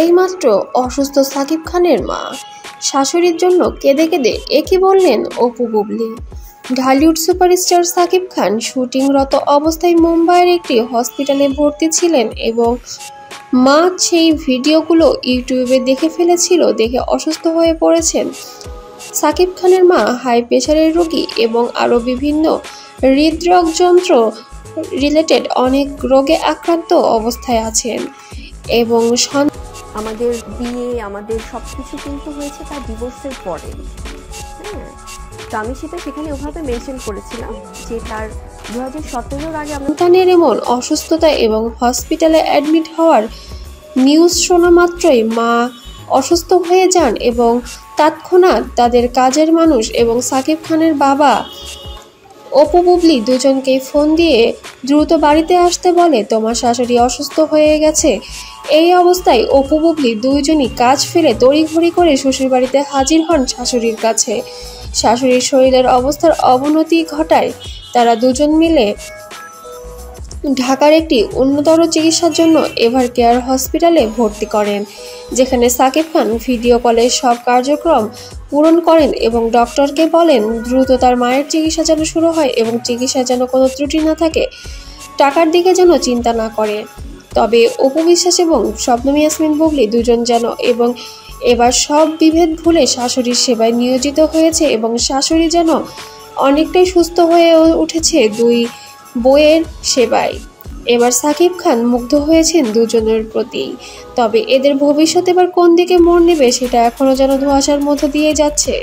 এইমাত্র অসুস্থ সাকিব খানের মা শাশুড়ির জন্য কেঁদে কেঁদে একই বললেন অপু বুবলি। ঢালিউড সুপারস্টার সাকিব খান শুটিংরত অবস্থায় মুম্বাইয়ের একটি হসপিটালে ভর্তি ছিলেন এবং মা সেই ভিডিওগুলো ইউটিউবে দেখে ফেলেছিল, দেখে অসুস্থ হয়ে পড়েছেন। সাকিব খানের মা হাই প্রেশারের রোগী এবং আরও বিভিন্ন হৃদরোগ যন্ত্র রিলেটেড অনেক রোগে আক্রান্ত অবস্থায় আছেন এবং আমাদের বিয়ে, আমাদের সব কিছু কিন্তু হয়েছে তার ডিভোর্সের পরে। হ্যাঁ, তো আমি সেখানে ওভাবে মেনশন করেছিলাম যে তার 2017-র আগে সন্তানের এমন অসুস্থতা এবং হসপিটালে অ্যাডমিট হওয়ার নিউজ শোনা মাত্রই মা অসুস্থ হয়ে যান এবং তৎক্ষণাৎ তাদের কাজের মানুষ এবং সাকিব খানের বাবা অপু বুবলি দুজনকে ফোন দিয়ে দ্রুত বাড়িতে আসতে বলে, তোমার শাশুড়ি অসুস্থ হয়ে গেছে। এই অবস্থায় অপু বুবলি দুইজনই কাজ ফেলে তড়িঘড়ি করে শ্বশুর বাড়িতে হাজির হন শাশুড়ির কাছে। শাশুড়ির শরীরের অবস্থার অবনতি ঘটায় তারা দুজন মিলে ঢাকার একটি উন্নতর চিকিৎসার জন্য এভার কেয়ার হসপিটালে ভর্তি করেন, যেখানে সাকিব খান ভিডিও কলে সব কার্যক্রম পূরণ করেন এবং ডক্টরকে বলেন দ্রুত তার মায়ের চিকিৎসা যেন শুরু হয় এবং চিকিৎসা যেন কোনো ত্রুটি না থাকে, টাকার দিকে যেন চিন্তা না করে। তবে অপু বিশ্বাস এবং শবনম ইয়াসমিন বুবলি দুজন যেন এবং এবার সব বিভেদ ভুলে শাশুড়ির সেবায় নিয়োজিত হয়েছে এবং শাশুড়ি যেন অনেকটাই সুস্থ হয়ে উঠেছে দুই বইয়ের সেবায়। এবার সাকিব খান মুগ্ধ হয়েছেন দুজনের প্রতি। তবে এদের ভবিষ্যৎ এবার কোন দিকে মোড় নেবে সেটা এখনো যেন ধোঁয়াশার মধ্য দিয়ে যাচ্ছে।